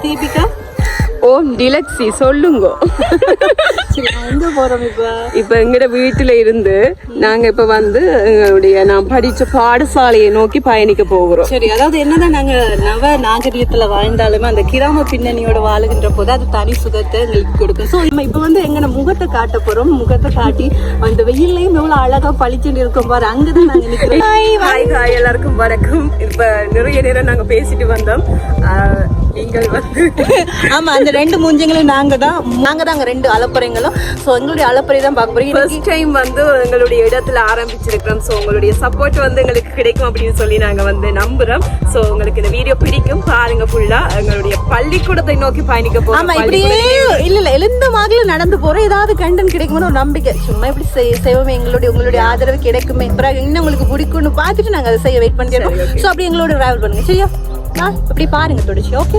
தீபிகா ஓம் டிலக்ஸி சொல்லுங்க. எங்க போறோம் இப்ப எங்கட வீட்டுல இருந்து நாங்க இப்ப வந்து எங்களுடைய நான் படிச்ச பாடசாலையை நோக்கி பயணிக்க போகிறோம். சரி, அதாவது என்னதான் நாங்க நவ நாகரீகத்துல வாழ்ந்தாலுமே அந்த கிராம பின்னணியோட வாழுகின்ற போது அது தனி சுகத்தை எங்களுக்கு கொடுக்கும். சோ இப்ப வந்து எங்க முகத்தை காட்ட போறோம். முகத்தை காட்டி அந்த வெயிலையும் எவ்வளவு அழகா பளிச்சுட்டு இருக்கும் பாரு, அங்கதான் நாங்க நிக்கிறோம். ஹாய் எல்லாருக்கும் வணக்கம். இப்ப நிறைய நேரம் நாங்க பேசிட்டு வந்தோம். நீங்கள் வந்து ஆமா, அந்த ரெண்டு மூஞ்சங்களும் நாங்க தான் ரெண்டு அலப்பறைங்களும். சோ எங்களுடைய அலப்பறை தான் பார்க்க போறீங்க. ஃபர்ஸ்ட் டைம் வந்து எங்களுடைய இடத்துல ஆரம்பிச்சிருக்கிறோம். சோ உங்களுடைய சப்போர்ட் வந்து எங்களுக்கு கிடைக்கும் அப்படின்னு சொல்லி நாங்க வந்து நம்புறோம். சோ உங்களுக்கு இந்த வீடியோ பிடிக்கும், பாருங்க. ஃபுல்லா எங்களுடைய பள்ளிக்கூடத்தை நோக்கி பயணிக்க போறோம். ஆமா, இப்படியே இல்ல எழுந்த மாதிரி நடந்து போறோம். ஏதாவது கண்டென்ட் கிடைக்கும்னு ஒரு நம்பிக்கை. சும்மா இப்படி செய்வோமே, உங்களுடைய ஆதரவு கிடைக்குமே, பிறகு இன்னும் உங்களுக்கு பிடிக்கும்னு பார்த்துட்டு நாங்க அதை செய்ய வெயிட் பண்ணிருக்கோம். சோ அப்படி எங்களோட டிராவல் பண்ணுங்க, சரியா? இப்படி பாருங்க தொடர்ச்சி. ஓகே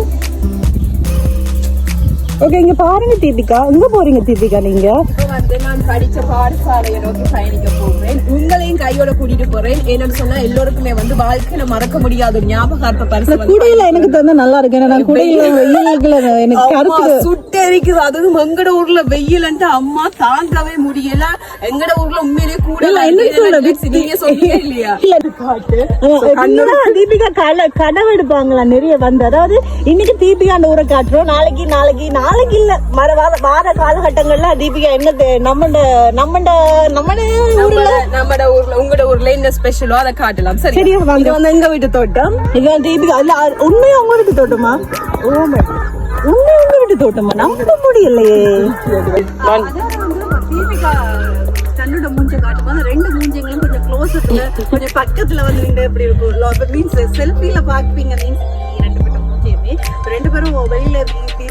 ஓகே, இங்க பாருங்க தீபிகா. எங்க போறீங்க தீபிகா நீங்க? வந்து நான் படிச்ச பாடசாலையை நோக்கி பயணிக்க போறேன். உங்களையும் கையோட கூட்டிட்டு போறேன். என்னன்னு சொன்னா எல்லோருக்குமே வந்து வாழ்க்கையில மறக்க முடியாத ஞாபகார்த்த பரிசு. குடையில எனக்கு தந்தா நல்லா இருக்கு. நான் குடையில எனக்கு சுட்டரிக்குது. அதுவும் எங்கட ஊர்ல வெயில்ன்ட்டு அம்மா தாங்கவே முடியல. எங்கட ஊர்ல உண்மையிலேயே கூட நீங்க சொல்லுங்க இல்லையா? தீபிகா கனவு எடுப்பாங்களா நிறைய வந்து. அதாவது இன்னைக்கு தீபிகா அந்த ஊரை காட்டுறோம், நாளைக்கு இல்ல வார காலகட்டங்கள்ல தீபிகா என்ன நம்மட ஊர்ல உங்களோட ஊர்ல என்ன ஸ்பெஷலோ அதை காட்டலாம். சரி, இது வந்து எங்க வீட்டு தோட்டம். இது தீபிகா உண்மையா உங்க வீட்டு தோட்டமா? உண்மையா உங்க வீட்டு தோட்டமா? நம்ப முடியலையே. தீபிகா தன்னோட மூஞ்ச காட்டும்போது ரெண்டு மூஞ்சங்களும் கொஞ்சம் க்ளோஸ்ல கொஞ்சம் பக்கத்துல வந்து நின்று எப்படி இருக்கும் மீன்ஸ் செல்ஃபில பாப்பீங்க. மீன்ஸ் ரெண்டு பேரும் வெளியில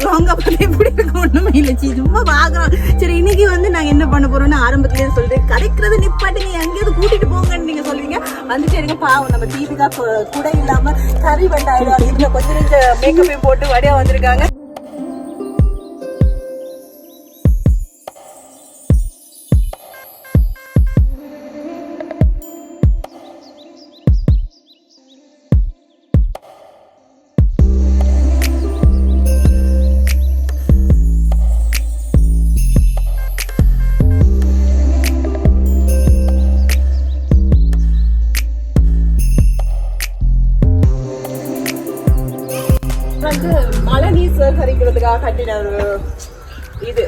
லாங்கா பார்த்து எப்படி இருக்கு ஒண்ணுமே இல்ல, சும்மா பாக்குறோம். சரி, இன்னைக்கு வந்து நாங்க என்ன பண்ண போறோம்னு ஆரம்பத்திலேயே சொல்லிட்டு கடைக்கிறது நிப்பாட்டுங்க, எங்கேயாவது கூட்டிட்டு போங்கன்னு நீங்க சொல்லுவீங்க. வந்துட்டு இருங்க பாவம், நம்ம தீபிகா கூட இல்லாம கறி வண்டாயிரம் இதுல கொஞ்சம் மேக்கப்பையும் போட்டு வடியா வந்திருக்காங்க. மழை நீர் சேகரிக்கிறதுக்காக கட்டின இது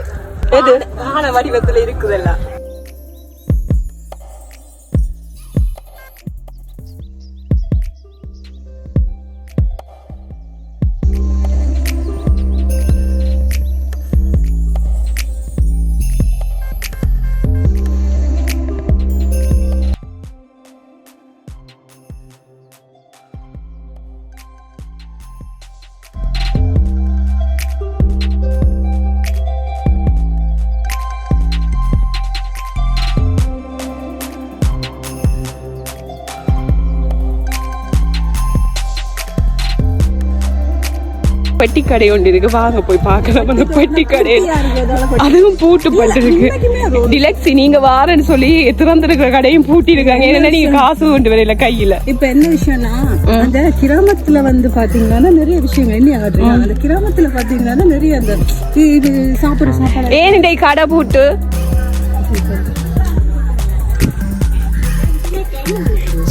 ஆன வடிவத்துல இருக்குதெல்லாம். பெட்டி கடை ஒன்று இருக்கு, வாங்க போய் பார்க்கலாம். அந்த பெட்டி கடை அதுவும் பூட்டு பட்டிருக்கு. டிலக்ஸி நீங்க வாரன்னு சொல்லி திறந்திருக்கிற கடையும் பூட்டி இருக்காங்க. ஏன்னா நீங்க காசு கொண்டு வரல கையில. இப்ப என்ன விஷயம்னா, அந்த கிராமத்துல வந்து பாத்தீங்கன்னா நிறைய விஷயங்கள் இல்லையா? அந்த கிராமத்துல பாத்தீங்கன்னா நிறைய அந்த இது சாப்பாடு ஏன் இந்த கடை பூட்டு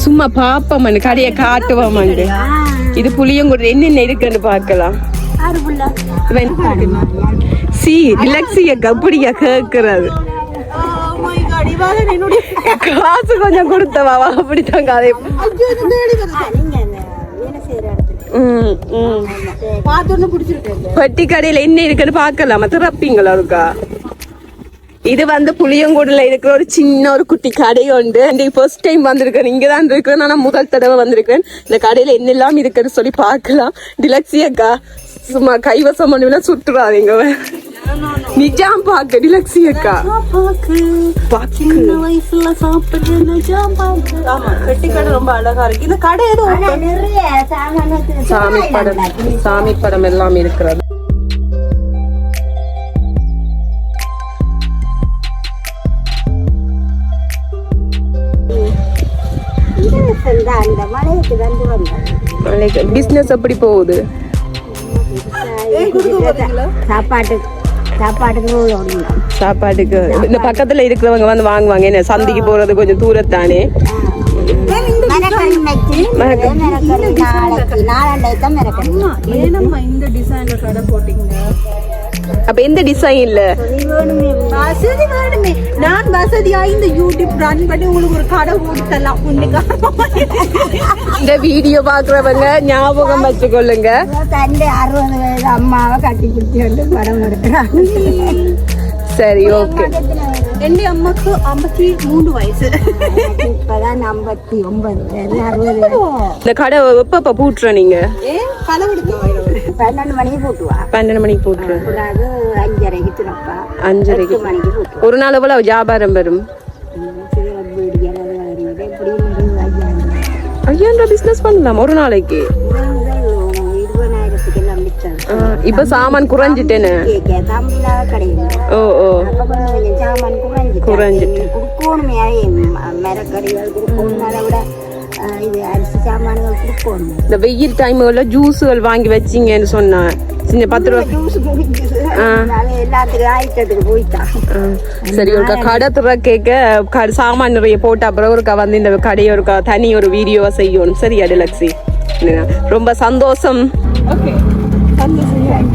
சும்மா பாப்போம், கடையை காட்டுவோம். இது புளியங்குடி என்னென்ன இருக்குன்னு பாக்கலாம். அப்படியா கேக்குறது? காசு கொஞ்சம் கொடுத்தவா அப்படித்தான் கதை. பெட்டி கடையில என்ன இருக்குன்னு பாக்கலாமா? திறப்பீங்களா இருக்கா? இது வந்து புளியங்கோடுல இருக்கிற ஒரு சின்ன ஒரு குட்டி கடை உண்டு. ஃபர்ஸ்ட் டைம் வந்திருக்கேன், இங்கதான் இருக்கிறேன். ஆனா முதல் தடவை வந்திருக்கேன். இந்த கடையில என்னெல்லாம் இருக்குன்னு சொல்லி பாக்கலாம். டிலக்ஸி அக்கா சும்மா கைவசம் பண்ணுவா சுட்டுறாதீங்க. நிஜாம் பாக்கு டிலக்ஸி அக்கா கட்டி கடை ரொம்ப அழகா இருக்கு. இந்த கடை சாமி படம் எல்லாம் இருக்கிறது. அந்த மலைக்கு வந்து வந்தேன். பிசினஸ் எப்படி போகுது? சாப்பாட்டுக்கு இந்த பக்கத்துல இருக்கிறவங்க வந்து வாங்குவாங்க. என்ன சந்தைக்கு போறது கொஞ்சம் தூரத்தானே. இந்த டிசைன்ல கடை போட்டீங்க. அப்ப எந்த டிசைன் இல்ல வசதி வேணுமே. நான் வசதியா இந்த யூடியூப் ரன் பண்ணி உங்களுக்கு ஒரு கடை கொடுத்தலாம். இந்த வீடியோ பாக்குறவங்க ஞாபகம் வச்சுக்கொள்ளுங்க. தந்தை 60 வயது அம்மாவை கட்டி பிடிச்சி வந்து படம் எடுக்கிறாங்க. சரி, ஓகே. என் அம்மாக்கு 53 வயசு. இப்பதான் 59 60. இந்த கடை எப்ப பூட்டுற நீங்க? 12 மணிக்கு போட்டுவா. 12 மணிக்கு பூட்டுற. 5:30க்கு திறப்பா. 5:30க்கு மணிக்கு போட்டு ஒரு நாள் எவ்வளவு வியாபாரம் வரும்? 5000 பிசினஸ் பண்ணலாம் ஒரு நாளைக்கு. 20,000க்கு எல்லாம் மிச்சம். இப்ப சாமான் குறைஞ்சிட்டேன்னு. ஓ ஓ சாமான் குறைஞ்சிட்டு கொடுக்கணுமே. மரக்கறிகள் கொடுக்கணும். அதை விட இது அரிசி சாமான்கள் கொடுக்கணும். இந்த வெயில் டைம்ல ஜூஸுகள் வாங்கி வச்சிங்கன்னு சொன்னா சின்ன 10 ரூபா ஜூஸ் எல்லாத்துக்கும் ஆயிட்டத்துக்கு போயிட்டா. சரி, ஒரு கடை துற கேட்க சாமான் நிறைய போட்ட அப்புறம் ஒருக்கா வந்து இந்த கடையை ஒருக்கா தனி ஒரு வீடியோவா செய்யணும். சரியா டிலக்ஸி? ரொம்ப சந்தோஷம். ஓகே, சந்தோஷம்.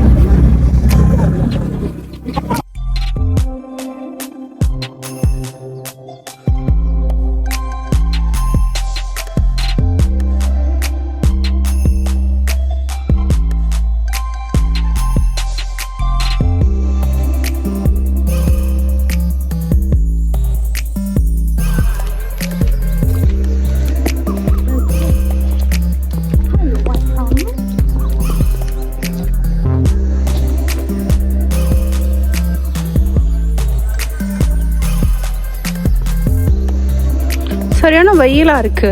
சரியான வெயிலா இருக்கு.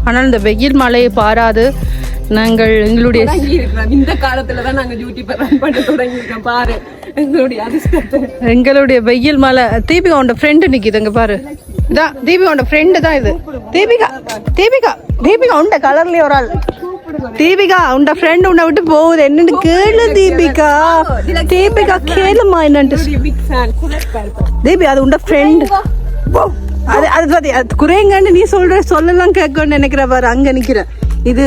ஆனால் இந்த வெயில் மழையை பாராது நாங்கள் எங்களுடைய இந்த காலத்துலதான் நாங்க யூடியூப் ரன் பண்ண தொடங்கிருக்கோம். பாரு எங்களுடைய அதிர்ஷ்டத்தை. எங்களுடைய வெயில் மழை. தீபிகா உண்ட ஃப்ரெண்டு நிக்குதுங்க பாரு. இதான் தீபிகா உண்ட ஃப்ரெண்டு தான் இது. தீபிகா தீபிகா தீபிகா உண்ட கலர்லயே ஒரு ஆள். தீபிகா உண்ட ஃப்ரெண்ட் உன்னை விட்டு போகுது. என்னன்னு கேளு தீபிகா. தீபிகா கேளுமா என்னன்ட்டு. தீபி அது உண்ட ஃப்ரெண்ட். அது அது பாத்தி அது குறையங்கன்னு நீ சொல்லலாம் கேட்கணும்னு நினைக்கிற பாரு. அங்க நிக்கிற இது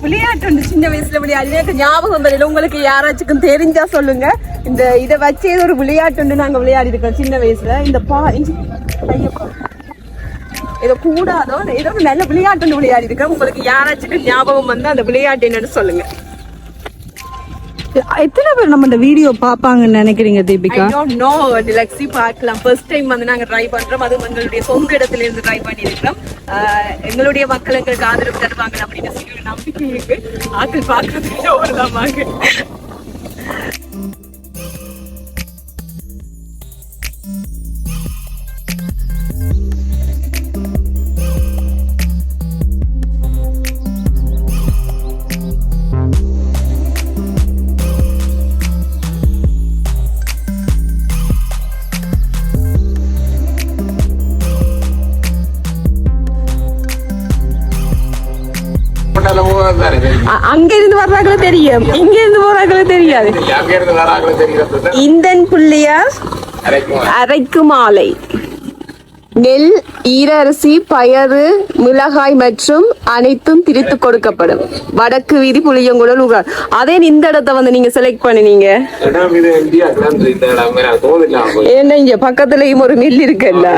விளையாட்டு சின்ன வயசுல விளையாடி எனக்கு ஞாபகம் வரல. உங்களுக்கு யாராச்சுக்கும் தெரிஞ்சா சொல்லுங்க. இந்த இதை வச்சு ஏதோ ஒரு விளையாட்டு நாங்க விளையாடி இருக்கோம் சின்ன வயசுல. இந்த ஏதோ கூடாதோ ஏதோ நல்ல விளையாட்டு விளையாடி இருக்கோம். உங்களுக்கு யாராச்சுக்கும் ஞாபகம் வந்து அந்த விளையாட்டு என்னன்னு சொல்லுங்க. எத்தனை பேர் நம்ம இந்த வீடியோ பாப்பாங்கன்னு நினைக்கிறீங்க தீபிகா? I don't know. டிலக்ஸி பார்க்கலாம். ஃபர்ஸ்ட் டைம் வந்து நாங்க ட்ரை பண்றோம். அதுவும் எங்களுடைய சொந்த இடத்துல இருந்து ட்ரை பண்ணி இருக்கிறோம். எங்களுடைய மக்கள் எங்களுக்கு ஆதரவு தருவாங்க அப்படின்னு சொல்லி ஒரு நம்பிக்கை இருக்கு. ஆக்கள் பாக்குறதுக்கு ஒவ்வொருதாமாங்க. அங்க இருந்து வர்றாங்களும் தெரியும், இங்க இருந்து போறாங்களும் தெரியாது. இந்தன் புள்ளியார் அரைக்குமாலை நெல், ஈரரிசி, பயறு, மிளகாய் மற்றும் அனைத்தும் பிரித்து கொடுக்கப்படும். வடக்கு வீதி புளியங்குடல் ஊரார். அதே இந்த இடத்த வந்து நீங்க செலக்ட் பண்ணினீங்க. ஏன்னா இங்க பக்கத்துலயும் ஒரு மில் இருக்குல்ல.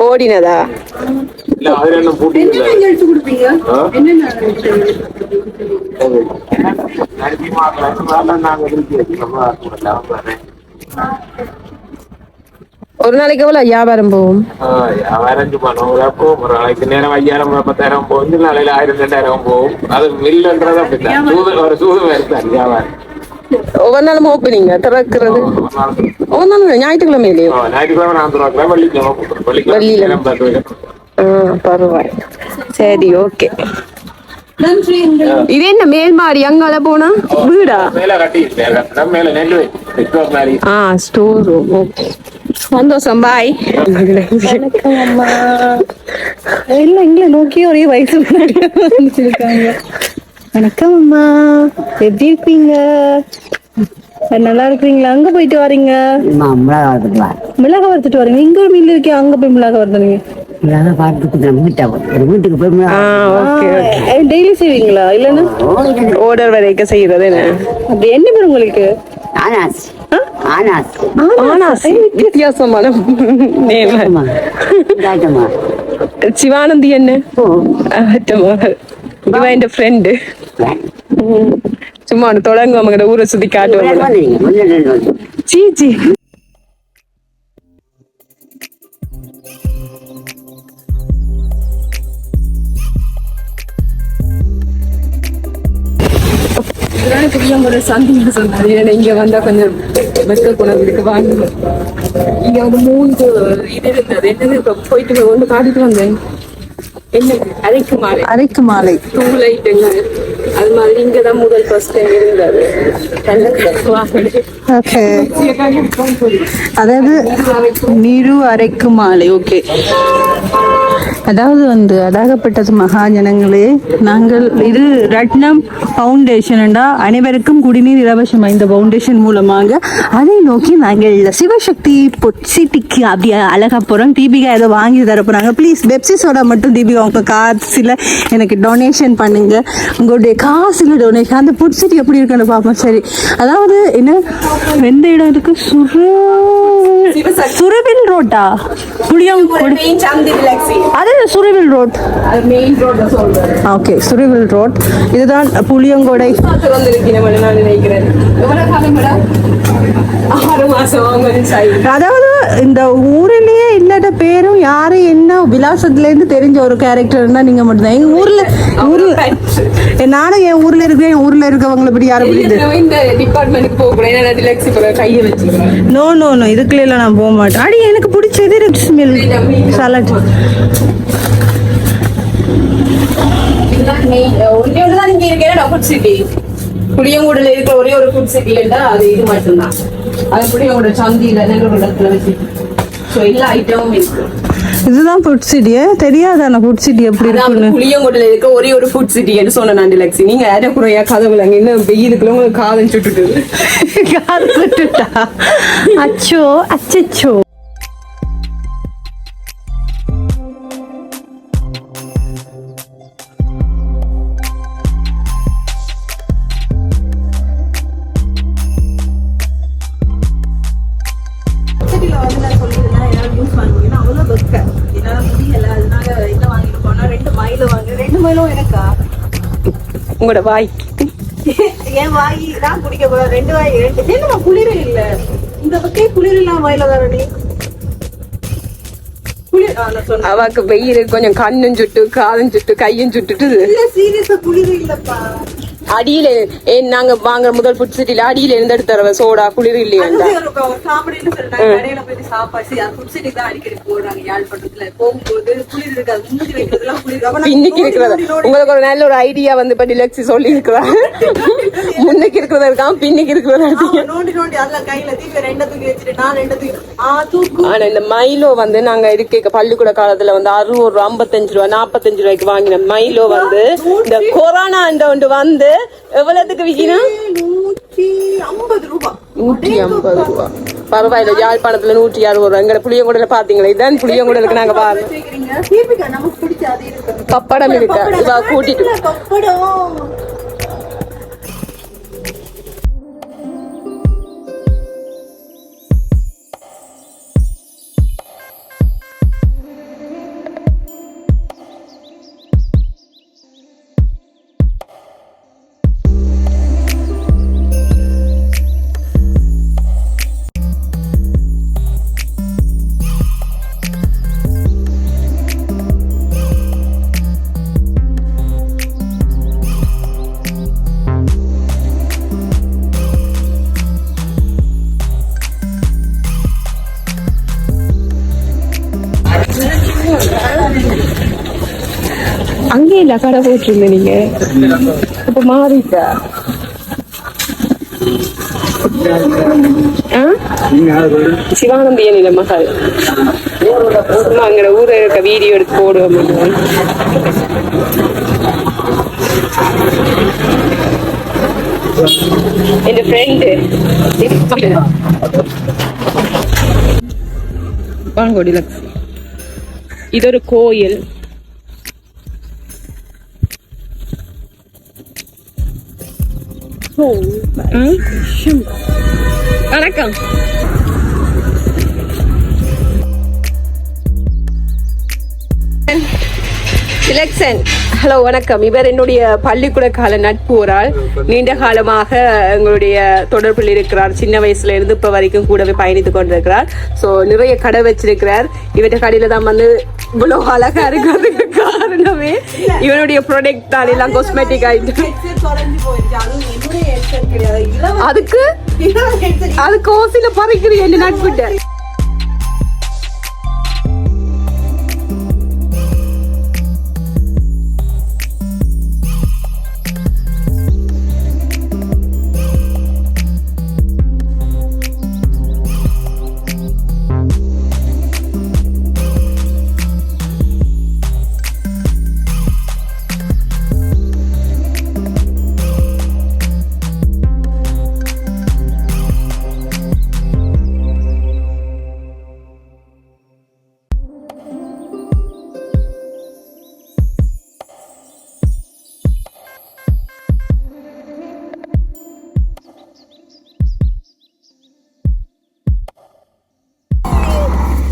ஓடினதா ஒரு நாளைக்கு எவ்வளவு வியாபாரம் போகும்? வியாபாரம் போகும். ஒரு நாளைக்கு நேரம் 5000 10,000 போகும். நாளையில 1000 2000 போகும். அது மில்லுன்றதா ஒரு சூதுமா இருக்காது வியாபாரம். ஒவ்வொரு நாளும் ஓப்பனிங்க திறக்கிறது. ஒவ்வொரு நாளும் ஞாயிற்றுக்கிழமையிலேயும். ஞாயிற்றுக்கிழமை நான் திறக்கிறேன். வெள்ளிக்கிழமை பரவாயில்ல. சரி, ஓகே. நன்றி. இது என்ன மேல் மாடி அங்கால போனா வீடா? மேல கட்டி மேல நெல் மாதிரி. Store room. ஓகே, சந்தோஷம். பாய். எல்லாம் இங்க நோக்கி ஒரே வயசு இருக்காங்க. வணக்கம் அம்மா, எப்படி இருக்கீங்க? நல்லா இருக்கிறீங்களா? அங்க போயிட்டு வரீங்க, மிளகா வறுத்துட்டு வரீங்க. இங்க ஒரு மில்லு இருக்கே, அங்க போய் மிளகா வறுத்துறீங்க. டெய்லி செய்வீங்களா? இல்லன்னா ஆர்டர் வரைக்கும் செய்யறது என்ன? அப்படி என்ன பேர் உங்களுக்கு? வித்தியாசமான சிவானந்தி என்ன? இவன் என் ஃப்ரெண்டு. சும்மா தொடங்குவாங்க, ஊரை சுத்தி காட்டுவாங்க. சீச்சி. சந்திங்க சொன்னாரு. இங்க வந்தா கொஞ்சம் வெக்க குணத்துக்கு வாங்க. இங்க வந்து 3 இது இருந்தது. என்னது இப்ப போயிட்டு வந்து காட்டிட்டு வந்தேன். என்னது? அரைக்கு மாலை தூள் ஐட்டங்கள். அது மாதிரி இங்கதான் முதல் ஃபர்ஸ்ட் டைம் இருந்தது. அதாவது நீரு அரைக்கு மாலை. ஓகே, அதாவது வந்து அதாகப்பட்டது மகாஜனங்களே, நாங்கள் இது ரத்னம் ஃபவுண்டேஷன்டா அனைவருக்கும் குடிநீர் இலவசம். இந்த ஃபவுண்டேஷன் மூலமாக அதை நோக்கி நாங்கள் சிவசக்தி பொட்சிட்டிக்கு அப்படியே அழகா போறோம். தீபிகா ஏதோ வாங்கி தர போறாங்க. ப்ளீஸ் பெப்சி சோடா மட்டும் தீபிகா உங்க காசுல எனக்கு டொனேஷன் பண்ணுங்க. உங்களுடைய காசுல டொனேஷன். அந்த பொட்சிட்டி எப்படி இருக்குன்னு பார்ப்போம். சரி, அதாவது என்ன எந்த இடம் இருக்கு? சுரவில் ரோட்டா? அது Suravil road. Okay, Suravil road. இதுதான் புளியங்கொடை. அதாவது இந்த ஊரிலேயே இல்லாத பேரும் யாரு என்ன விலாசத்துல இருந்து தெரிஞ்ச ஒரு கேரக்டர்னா நீங்க மட்டும்தான். எங்க ஊர்ல நானும் என் ஊர்ல இருக்கேன். என் ஊர்ல இருக்கவங்களை பத்தி யாரும் நோ நோ நோ இதுக்குள்ள எல்லாம் நான் போக மாட்டேன். அடி எனக்கு பிடிச்சது சலாட். புளியங்கூடல இருக்கிற ஒரே ஒரு ஃபுட் சிட்டி அது இது மட்டும்தான். அது புளியங்கூட சந்தியில நெல்லுக்குளத்துல வச்சு எல்லா ஐட்டமும் இருக்கு. இதுதான் ஃபுட் சிட்டியே தெரியாதான? ஃபுட் சிட்டி எப்படி இருக்குன்னு. புளியங்கோட்டையில இருக்க ஒரே ஒரு ஃபுட் சிட்டின்னு சொன்ன லட்சி. நீங்க ஏறக்குறையா கதவுலங்க இன்னும் வெயிலுக்குள்ள உங்களுக்கு காதல் சுட்டுட்டு காதல் சுட்டுட்டா? அச்சோ அச்சோ. உங்களோட வாய் என் வாய் தான் குடிக்க போற 2 வாய். என்னமா குளிரே இல்ல இந்த பக்கம்? குளிர் இல்லாம வாயில தானே குளிர். அவாக்கு வெயில் கொஞ்சம் கண்ணும் சுட்டு காதும் சுட்டு கையும் சுட்டுட்டு. இல்ல சீரியஸா குளிர் இல்லப்பா. அடியில நாங்க வாங்குற முதல் ஃபுட் சிட்டில அடியில இருந்து எடுத்து தரவ சோடா குளிர் இல்லையா? சாப்பிடுன்னு சொல்லிட்டாங்க. கடையில போய் சாப்பாடு ஃபுட் சிட்டி தான் அடிக்கடி போடுறாங்க. யாழ்ப்பாணத்துல போகும்போது குளிர் இருக்காது. முன்னாடி வைக்கிறதுலாம் குளிர். இன்னைக்கு இருக்கிறத உங்களுக்கு ஒரு நல்ல ஒரு ஐடியா வந்து இப்ப டிலக்ஸி சொல்லி இருக்கிறாங்க. முன்னுக்கு இருக்கிறதா இருக்காம பின்னுக்கு இருக்கிறதா நோண்டி நோண்டி அதெல்லாம் கையில தூக்கி 2 தூக்கி வச்சுட்டு நான் 2 தூக்கி. ஆனா இந்த மைலோ வந்து நாங்க இருக்க பள்ளிக்கூட காலத்துல வந்து 60 ரூபா 55 ரூபா 45 ரூபாய்க்கு வாங்கின மைலோ வந்து இந்த கொரோனா ஒன்று வந்து எவ்வளவுக்கு விக்கணும்? 150 ரூபாய். 150 ரூபா. பரவாயில்ல. யாழ்ப்பாணத்துல 160 ரூபா. எங்க புளியங்குடல பாத்தீங்களா? இதான் புளியங்குடலுக்கு நாங்க பாருங்க. பப்படம் இருக்கா கூட்டிட்டு இல்ல கடை போட்டிருந்த நீங்க இப்ப மாறிட்டா சிவானந்தியன் இல்ல மகள் சும்மா அங்க ஊரை இருக்க வீடியோ எடுத்து போடுவோம். என் ஃப்ரெண்டு வாங்கோடி லக்ஸ். இது ஒரு கோயில். வணக்கம். இலக்ஷன் ஹலோ வணக்கம். இவர் என்னுடைய பள்ளிக்கூட கால நட்பு ஒரு ஆள். நீண்ட காலமாக எங்களுடைய தொடர்பில் இருக்கிறார். சின்ன வயசுல இருந்து இப்ப வரைக்கும் கூடவே பயணித்துக் கொண்டிருக்கிறார். சோ நிறைய கடை வச்சிருக்கிறார். இவற்ற கடையில தான் வந்து இவ்வளவு அழகா இருக்கிறதுக்கு காரணமே இவனுடைய ப்ராடக்ட் தான். எல்லாம் காஸ்மெட்டிக் ஐட்டம். அதுக்கு அதுக்கு ஓசில பறிக்கிறீங்க என்ன நட்புட்ட.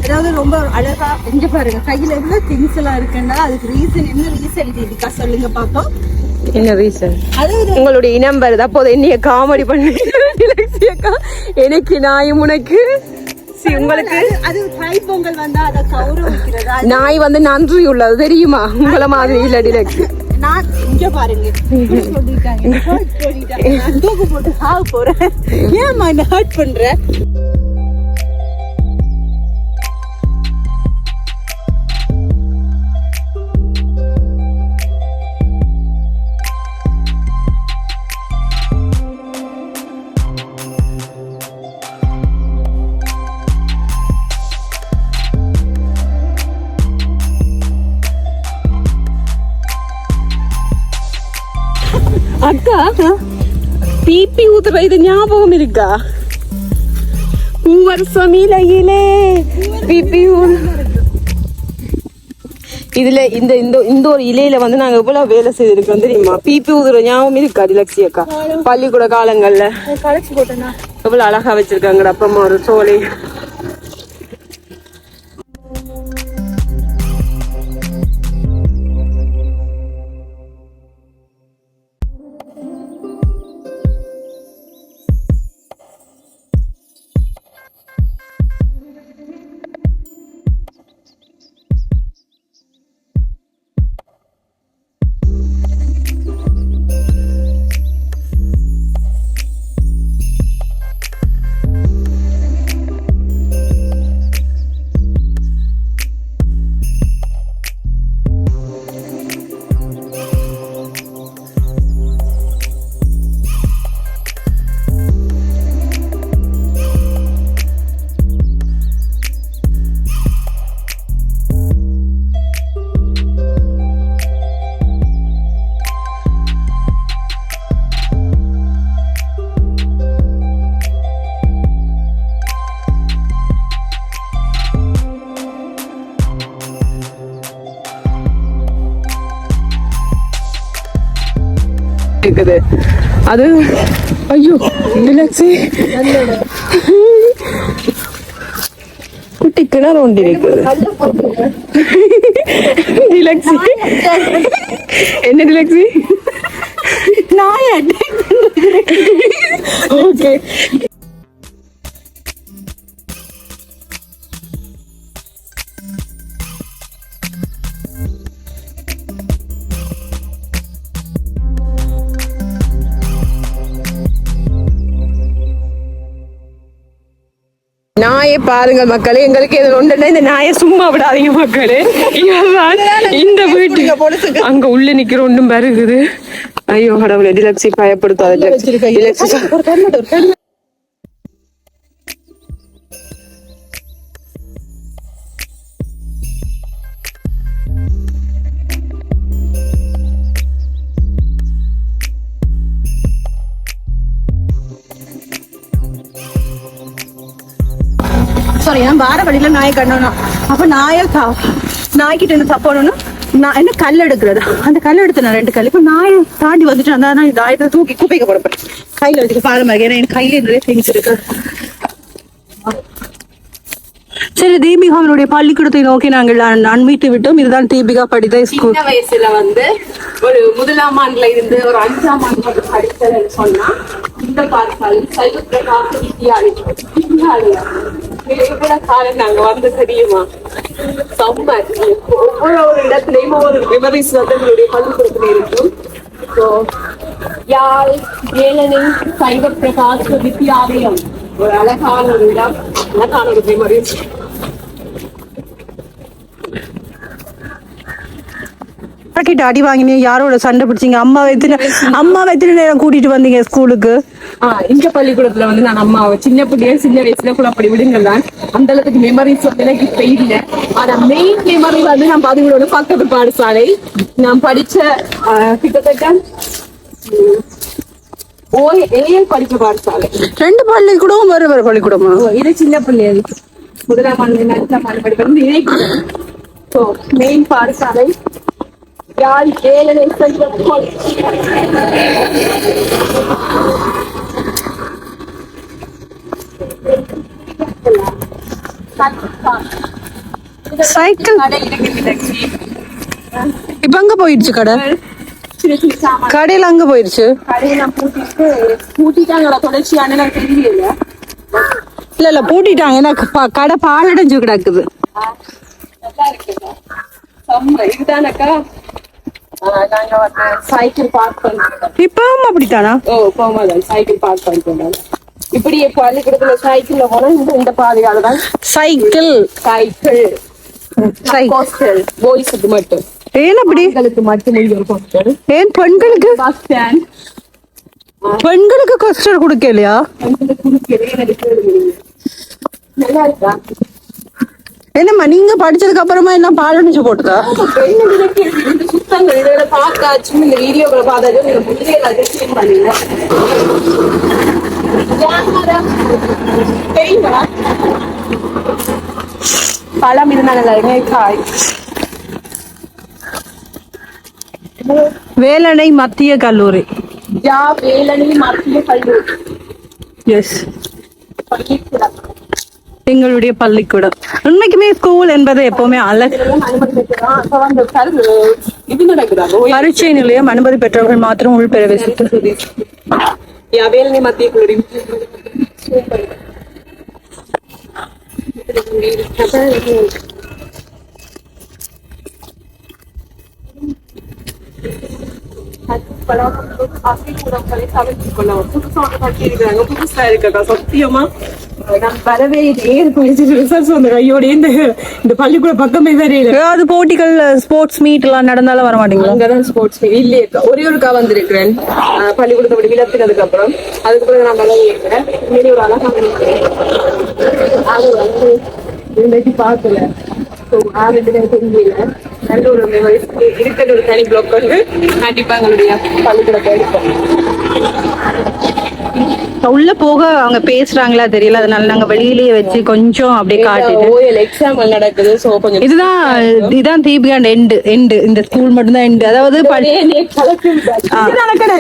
அதாவது ரொம்ப அழகா எங்க பாருங்க கையில எவ்வளவு திங்ஸ் எல்லாம் இருக்குன்னா அதுக்கு ரீசன் என்ன ரீசன் இருக்கா சொல்லுங்க பாப்போம். என்ன ரீசன்? அதாவது உங்களுடைய இனம் வருது. அப்போது என்னைய காமெடி பண்ணுறீங்க. எனக்கு நாயும் உனக்கு உங்களுக்கு அது தை பொங்கல் வந்தா அதை கௌரவிக்கிறதா? நாய் வந்து நன்றி உள்ளது தெரியுமா? உங்களை மாதிரி இல்ல டிலக்ஸ். நான் இங்க பாருங்க சொல்லிட்டாங்க தூக்கு போட்டு சாக போறேன். ஏமா என்ன ஹர்ட் பண்ற? அக்கா பிபி ஊத்துற இது ஞாபகம் இருக்கா? பூவரசம் இலையிலே பிபி இதுல இந்த இந்த இந்த ஒரு இலையில வந்து நாங்க எவ்வளவு வேலை செய்திருக்கோம் தெரியுமா? பிபி ஊதுற ஞாபகம் இருக்கா டிலக்ஸி அக்கா? பள்ளிக்கூட காலங்கள்ல எவ்வளவு அழகா வச்சிருக்காங்கடா. அப்புறமா ஒரு சோலை இருக்குது. அது ஐயோ டிலக்ஸி குட்டி கிணறு ஒன்று இருக்குது. டிலக்ஸி என்ன டிலக்ஸி? நாய் ஓகே நாய் நாயை பாருங்க மக்களே, எங்களுக்கு எது ஒன்றுனா இந்த நாயை சும்மா விடாதீங்க மக்களே. இந்த வீட்டு அங்க உள்ள நிக்கிற ஒன்றும் வருகுது. ஐயோ கடவுளே, டிலக்ஸி பயப்படுத்தாது. சாரி, நான் வார வழியில நாயை கண்டணும். அப்ப நாய்க்கிட்ட என்ன தப்பணும்னா நான் என்ன கல் எடுக்கிறது, அந்த கல் எடுத்து நான் 2 கல். இப்ப நாயை தாண்டி வந்துட்டு அந்த நாயத்தை தூக்கி குப்பைக்க போடப்பேன். கையில வச்சுக்க பாருங்க, ஏன்னா எனக்கு கையில நிறைய திங்ஸ் இருக்கு. சரி, தீபிகாவினுடைய பள்ளிக்கூடத்தை நோக்கி நாங்கள் அண்மித்து விட்டோம். இதுதான் தீபிகா படித்த ஸ்கூல். சின்ன வயசுல வந்து ஒரு 1ஆம் ஆண்டுல இருந்து ஒரு 5ஆம் ஆண்டு படித்ததுன்னு சொன்னா இந்த பார்த்தால் சைவப்பிரகாச வித்தியாலயம் காலம் நாங்க வந்து தெரியுமா செம்ம. ஒவ்வொரு இடத்துலயும் ஒவ்வொரு மெமரிஸ் வந்து எங்களுடைய பள்ளிக்கூடத்துல இருக்கும். யாழ் வேலனை சைவப்பிரகாச வித்தியாலயம் ஒரு அழகான ஒரு இடம், அழகான ஒரு மெமரிஸ். அடி வாங்கினீங்க, யாரோட சண்டை பிடிச்சிங்க? அம்மா எத்தனை நேரம் கூட்டிட்டு வந்தீங்க ஸ்கூலுக்கு? இந்த பள்ளிக்கூடத்துல வந்து நான் அம்மாவை சின்ன வயசுல குழப்படி விடுங்கள்தான். அந்த அளவுக்கு மெமரிஸ் வந்து எனக்கு இப்ப இல்லை. ஆனா மெயின் மெமரி வந்து நான் பாதுகாடு பக்கத்து பாடசாலை நான் படிச்ச கிட்டத்தட்ட படிச்ச பாடசாலை. 2 பள்ளிக்கூடமும் வேறு பள்ளிக்கூடமா? இது சின்ன பிள்ளைகள் 1ஆம் ஆண்டு 4ஆம் ஆண்டு படிப்பது இணைக்கூடம். மெயின் பாடசாலை யாழ் வேலனை சைக்கிள் இப்ப அங்க போயிடுச்சு கடை. கடையில அங்க போயிடுச்சு. கடையெல்லாம் பூட்டிட்டாங்களா தொடர்ச்சியான எனக்கு தெரியல. இல்ல பூட்டிட்டாங்க, ஏன்னா கடை பாலடைஞ்சு கிடக்குது. நல்லா இருக்குதா இதுதானக்கா நாங்க வந்து சைக்கிள் பார்க் பண்ணிருக்கோம். இப்பவும் அப்படித்தானா? போமாதான் சைக்கிள் பார்க் பண்ணிருக்கோம். இப்படி பள்ளிக்கூடத்துல சைக்கிள்ல போனா இந்த பாதையாலதான் சைக்கிள் ஹாஸ்டல் பாய்ஸுக்கு மட்டும். ஏன் அப்படி? பெண்களுக்கு மட்டும் ஒரு ஹாஸ்டல். ஏன் பெண்களுக்கு? பஸ் ஸ்டாண்ட் பெண்களுக்கு ஹாஸ்டல் கொடுக்கலையா? நல்லா இருக்கா? என்னம்மா நீங்க படிச்சதுக்கு அப்புறமா என்ன பாலடைஞ்சு போட்டுதா? இந்த சுத்தங்கள் இதோட பார்த்தாச்சும் இந்த வீடியோக்களை பார்த்தாச்சும் இந்த முதிரையில அதிர்ச்சியம் பண்ணீங்க. தெரியுமா பழம் இருந்தாங்க காய். வேலனை மத்திய கல்லூரி. வேலனை மத்திய கல்லூரி. எஸ், எங்களுடைய பள்ளிக்கூடம். உண்மைக்குமே ஸ்கூல் என்பது எப்பவுமே அழகு. பரீட்சை நிலையம் அனுமதி பெற்றவர்கள் மாத்திரம் உள் பிரவேசித்து. வேலனை மத்திய கல்லூரி புதுசா இருக்கா சத்தியமா. நான் வரவே கையோட இந்த பள்ளிக்கூட பக்கமே வரையில. ஏதாவது போட்டிகள் ஸ்போர்ட்ஸ் மீட் எல்லாம் நடந்தாலும் வர மாட்டீங்களா? அங்கதான் ஸ்போர்ட்ஸ் மீட் இல்லையே. ஒருக்கா வந்திருக்கிறேன் பள்ளிக்கூடத்தை படி விளக்குனதுக்கு அப்புறம். அதுக்கப்புறம் நான் வரவே இருக்கிறேன். இங்கே ஒரு அழகா அது வந்து இன்னைக்கு பார்க்கல. தெரியல. நல்ல ஒரு இருக்கிற ஒரு தனி பிளாக் வந்து கண்டிப்பா எங்களுடைய பள்ளிக்கூடத்தை எடுப்போம். உள்ள போக அவங்க பேசுறாங்களா தெரியல, அதனால நாங்க வெளியிலேயே வச்சு கொஞ்சம் அப்படியே காட்டிட்டு. எக்ஸாம் நடக்குது. சோ கொஞ்சம் இதுதான் தீபிகா எண்டு இந்த ஸ்கூல் மட்டும் தான் எண்டு. அதாவது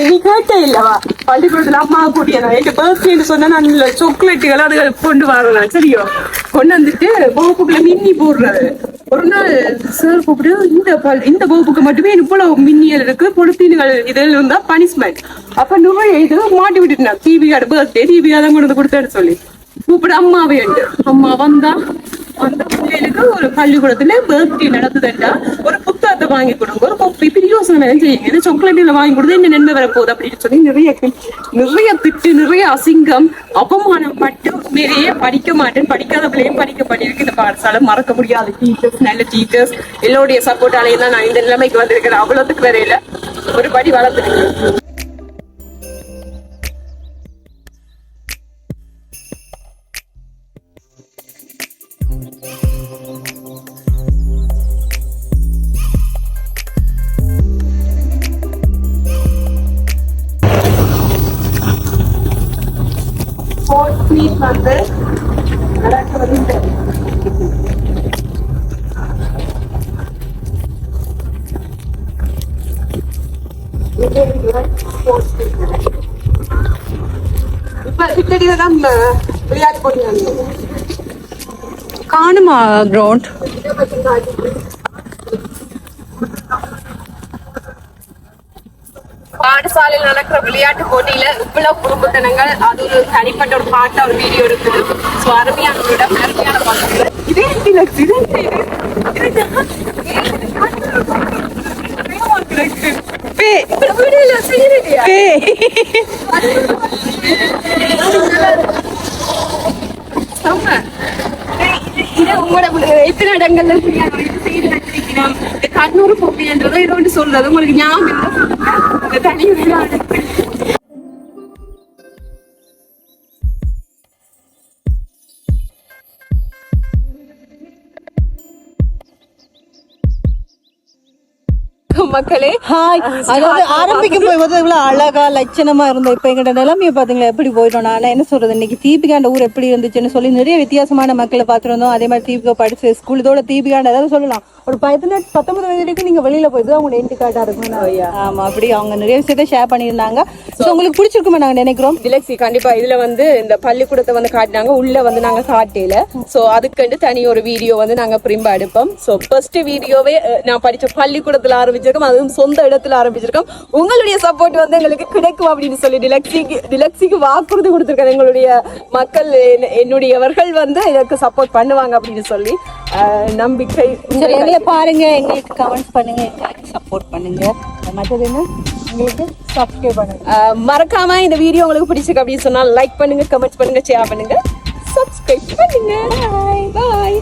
நீ கேட்டே இல்லவா பள்ளிக்கூடத்துல அம்மா கூட்டியதான் பர்த்டேன்னு சொன்னா நான் சாக்லேட்டுகள் அதுகள் கொண்டு வரலாம். சரியோ கொண்டு வந்துட்டு வகுப்புக்குள்ள மின்னி போடுறது. ஒரு நாள் சார் கூப்பிட்டு இந்த வகுப்புக்கு மட்டுமே இவ்வளவு மின்னியல் இருக்கு, பொலித்தீன்கள் இதெல்லாம் தான் பனிஷ்மெண்ட். அப்ப நிறைய இது மாட்டி விட்டுட்டேன். தீபிகா பர்த்டே தீபிகா தான் கொண்டு வந்து கொடுத்தேன்னு சொல்லி கூப்பிட அம்மாவே உண்டு. அம்மா வந்தா அந்த பிள்ளைகளுக்கு ஒரு பள்ளிக்கூடத்துல பர்த்டே நடத்துதுண்டா ஒரு புத்தகத்தை வாங்கி கொடுங்க, ஒரு இப்படி யோசனை செய்யுங்க, இந்த சாக்லேட்ல வாங்கி கொடுத்து என்ன நன்மை வரப்போகுது அப்படின்னு சொல்லி நிறைய திட்டு, நிறைய அசிங்கம், அவமானம் பட்டு உண்மையிலேயே படிக்க மாட்டேன், படிக்காத பிள்ளையும் படிக்க பண்ணியிருக்கு இந்த பாடசாலை. மறக்க முடியாத டீச்சர்ஸ், நல்ல டீச்சர்ஸ் எல்லோருடைய சப்போர்ட்டாலேயே தான் நான் இந்த நிலைமைக்கு வந்திருக்கிறேன். அவ்வளவுக்கு வரையில ஒரு படி வளர்த்துருக்கேன். வந்து இப்ப கிட்டடிதான் விளையாட்டு போட்டிங்க காணுமா கிரவுண்ட்? பாடசாலையில் நடக்கிற விளையாட்டு போட்டியில இவ்வளவு குறும்புத்தனங்கள், அது ஒரு தனிப்பட்ட ஒரு பாட்டா ஒரு வீடியோ இருக்குது. ஸோ அருமையான ஒரு இடம், அருமையான பாட்டு. இதே எத்தனை இடங்கள்ல கண்ணூர் போட்டின்றதோ ஏதோ ஒன்று சொல்றது உங்களுக்கு ஞாபகம் தனி விளையாடு. மக்களே ஹாய். அதாவது ஆரம்பிக்கும் போது இவ்வளவு அழகா லட்சணமா இருந்தோம். இப்ப எங்கிட்ட நிலைமையை பாத்தீங்களா எப்படி போயிட்டோம். நான் என்ன சொல்றது, இன்னைக்கு தீபிகாண்ட ஊர் எப்படி இருந்துச்சுன்னு சொல்லி நிறைய வித்தியாசமான மக்களை பாத்துருந்தோம். அதே மாதிரி தீபிகா படிச்ச ஸ்கூல் இதோட தீபிகாண்ட ஏதாவது சொல்லலாம். ஒரு 19 வயது வரைக்கும் நீங்க வெளியில போயிட்டு அவங்க என்டி கார்டா இருக்கும். ஆமா, அப்படி அவங்க நிறைய விஷயத்த ஷேர் பண்ணியிருந்தாங்க. உங்களுக்கு பிடிச்சிருக்குமே நாங்க நினைக்கிறோம். டிலக்ஸி கண்டிப்பா இதுல வந்து இந்த பள்ளிக்கூடத்தை வந்து காட்டினாங்க, உள்ள வந்து நாங்க காட்டல. சோ அதுக்கு தனி ஒரு வீடியோ வந்து நாங்க பிரிம்பா எடுப்போம். சோ ஃபர்ஸ்ட் வீடியோவே நான் படிச்ச பள்ளிக்கூடத்துல ஆரம்பிச்சிருக்கோம், அதுவும் சொந்த இடத்துல ஆரம்பிச்சிருக்கோம். உங்களுடைய சப்போர்ட் வந்து எங்களுக்கு கிடைக்கும் அப்படின்னு சொல்லி டிலக்ஸிக்கு வாக்குறுதி கொடுத்திருக்காங்க. எங்களுடைய மக்கள், என்னுடையவர்கள் வந்து எனக்கு சப்போர்ட் பண்ணுவாங்க அப்படின்னு சொல்லி நம்பிக்கை. பாருங்க, எங்களுக்கு கமெண்ட் பண்ணுங்க, எங்களுக்கு சப்போர்ட் பண்ணுங்க. மற்றது என்ன, எங்களுக்கு சப்ஸ்கிரைப் பண்ணுங்க. மறக்காம இந்த வீடியோ உங்களுக்கு பிடிச்சிருக்கு அப்படின்னு சொன்னா லைக் பண்ணுங்க, கமெண்ட் பண்ணுங்க, ஷேர் பண்ணுங்க, சப்ஸ்கிரைப் பண்ணுங்க. பாய் பாய்.